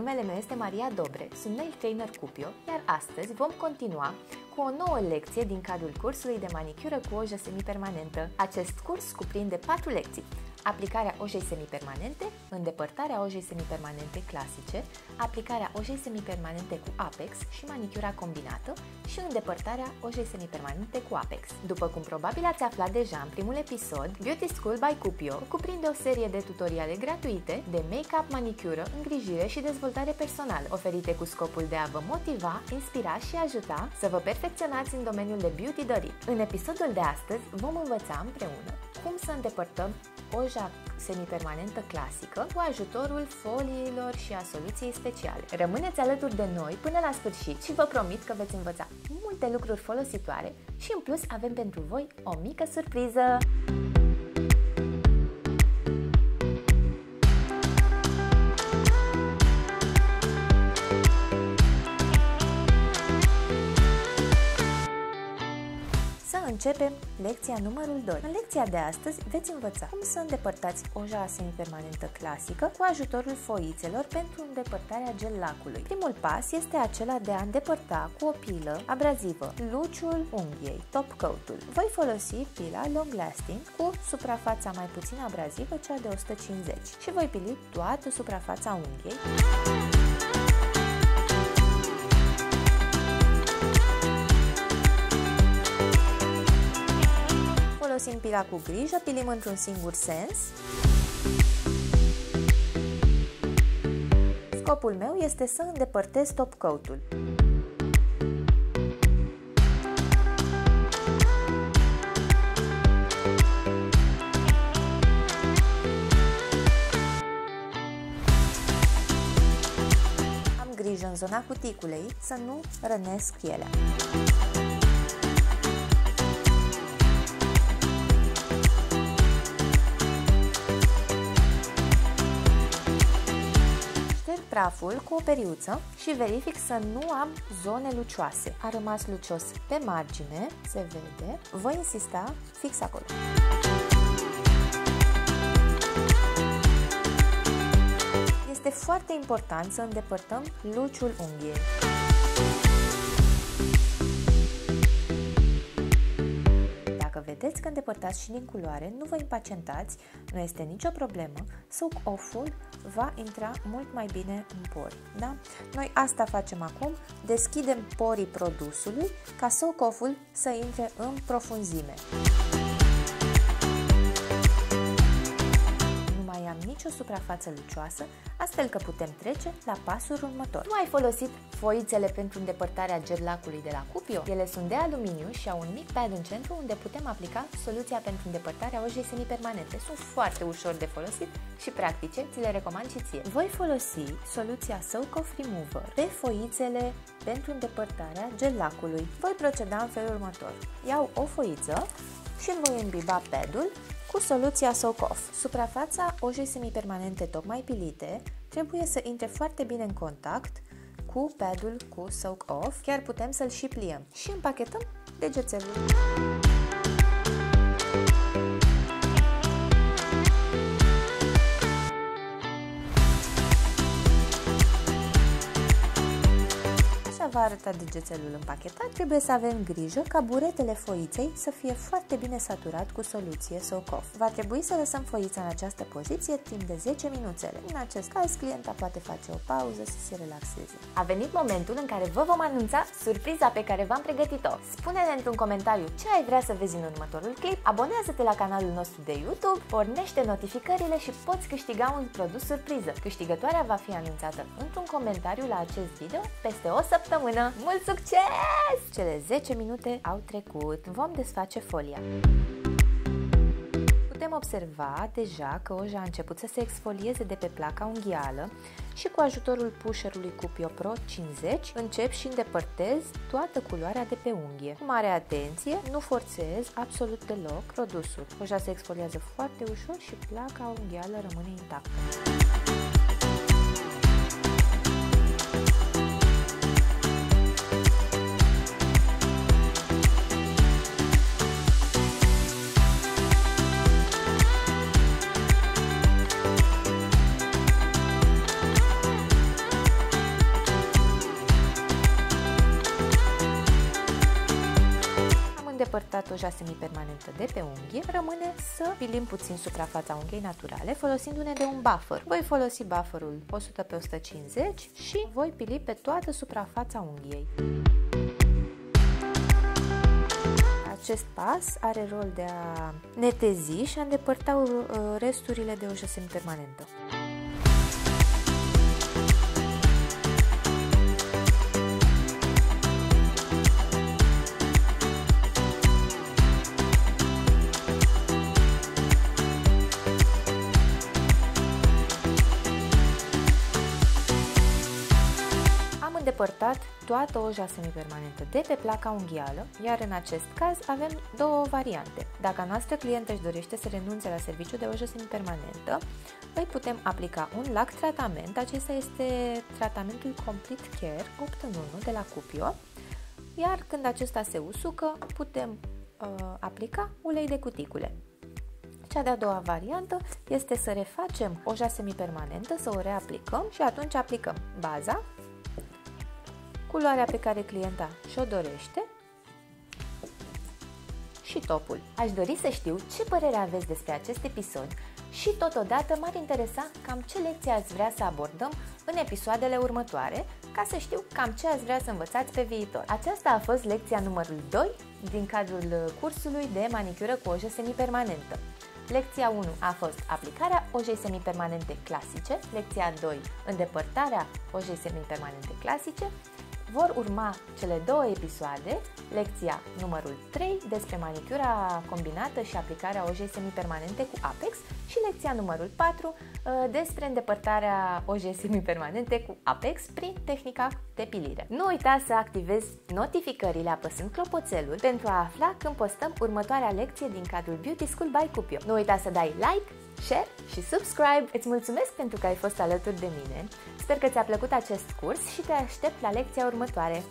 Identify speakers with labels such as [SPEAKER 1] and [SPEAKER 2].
[SPEAKER 1] numele meu este Maria Dobre, sunt nail trainer Cupio, iar astăzi vom continua cu o nouă lecție din cadrul cursului de manicură cu ojă semipermanentă. Acest curs cuprinde 4 lecții: aplicarea ojei semipermanente, îndepărtarea ojei semipermanente clasice, aplicarea ojei semipermanente cu Apex și manicura combinată și îndepărtarea ojei semipermanente cu Apex. După cum probabil ați aflat deja în primul episod, Beauty School by Cupio cuprinde o serie de tutoriale gratuite de make-up, manicură, îngrijire și dezvoltare personală, oferite cu scopul de a vă motiva, inspira și ajuta să vă perfecționați în domeniul de beauty dorit. În episodul de astăzi vom învăța împreună cum să îndepărtăm oja semipermanentă clasică cu ajutorul foliilor și a soluției speciale. Rămâneți alături de noi până la sfârșit și vă promit că veți învăța multe lucruri folositoare și în plus avem pentru voi o mică surpriză! Începem lecția numărul 2. În lecția de astăzi veți învăța cum să îndepărtați oja semipermanentă clasică cu ajutorul foițelor pentru îndepărtarea gel-lacului. Primul pas este acela de a îndepărta cu o pilă abrazivă luciul unghiei, top coat-ul. Voi folosi pila Long Lasting cu suprafața mai puțin abrazivă, cea de 150, și voi pili toată suprafața unghiei. Folosim pila cu grijă, pilim într-un singur sens. Scopul meu este să îndepărtez top coat-ul. Am grijă în zona cuticulei să nu rănesc pielea. Praful cu o periuță și verific să nu am zone lucioase. A rămas lucios pe margine, se vede. Voi insista fix acolo. Este foarte important să îndepărtăm luciul unghiei. Vedeți că îndepărtați și din culoare, nu vă impacientați, nu este nicio problemă, soak off-ul va intra mult mai bine în pori. Da? Noi asta facem acum, deschidem porii produsului ca soak off-ul să intre în profunzime. Nu mai am nicio suprafață lucioasă, astfel că putem trece la pasul următor. Nu ai folosit foițele pentru îndepărtarea gel-lacului de la Cupio? Ele sunt de aluminiu și au un mic pad în centru unde putem aplica soluția pentru îndepărtarea ojei semipermanente. Sunt foarte ușor de folosit și practice, ți le recomand și ție. Voi folosi soluția Soak Off Remover pe foițele pentru îndepărtarea gel-lacului. Voi proceda în felul următor. Iau o foiță și îl voi imbiba padul cu soluția Soak Off. Suprafața ojei semipermanente tocmai pilite trebuie să intre foarte bine în contact cu padul cu Soak Off. Chiar putem să-l și pliem și împachetăm degețelul. Va arăta degețelul împachetat, trebuie să avem grijă ca buretele foiței să fie foarte bine saturat cu soluție Soak Off. Va trebui să lăsăm foița în această poziție timp de 10 minuțele. În acest caz, clienta poate face o pauză să se relaxeze. A venit momentul în care vă vom anunța surpriza pe care v-am pregătit-o. Spune-ne într-un comentariu ce ai vrea să vezi în următorul clip, abonează-te la canalul nostru de YouTube, pornește notificările și poți câștiga un produs surpriză. Câștigătoarea va fi anunțată într-un comentariu la acest video peste o săptămână. Mult succes! Cele 10 minute au trecut. Vom desface folia. Putem observa deja că oja a început să se exfolieze de pe placa unghială și cu ajutorul pusherului Cupio Pro 50 încep și îndepărtez toată culoarea de pe unghie. Cu mare atenție, nu forțez absolut deloc produsul. Oja se exfoliază foarte ușor și placa unghială rămâne intactă. îndepărtat oja semipermanentă de pe unghie, rămâne să pilim puțin suprafața unghiei naturale folosindu-ne de un buffer. Voi folosi bufferul 100 pe 150 și voi pili pe toată suprafața unghiei. Acest pas are rol de a netezi și a îndepărta resturile de ojă semipermanentă. Îndepărtat toată oja semipermanentă de pe placa unghială, iar în acest caz avem două variante. Dacă a noastră clientă își dorește să renunțe la serviciul de ojă semipermanentă, îi putem aplica un lac tratament. Acesta este tratamentul Complete Care 8 în 1 de la Cupio, iar când acesta se usucă, putem aplica ulei de cuticule. Cea de-a doua variantă este să refacem oja semipermanentă, să o reaplicăm și atunci aplicăm baza, culoarea pe care clienta și-o dorește și topul. Aș dori să știu ce părere aveți despre acest episod și totodată m-ar interesa cam ce lecții ați vrea să abordăm în episoadele următoare, ca să știu cam ce ați vrea să învățați pe viitor. Aceasta a fost lecția numărul 2 din cadrul cursului de manicură cu ojă semipermanentă. Lecția 1 a fost aplicarea ojei semipermanente clasice, lecția 2 îndepărtarea ojei semipermanente clasice. Vor urma cele două episoade, lecția numărul 3 despre manicura combinată și aplicarea ojei semipermanente cu Apex și lecția numărul 4 despre îndepărtarea ojei semipermanente cu Apex prin tehnica de pilire. Nu uita să activezi notificările apăsând clopoțelul pentru a afla când postăm următoarea lecție din cadrul Beauty School by Cupio. Nu uita să dai like, share și subscribe! Îți mulțumesc pentru că ai fost alături de mine. Sper că ți-a plăcut acest curs și te aștept la lecția următoare.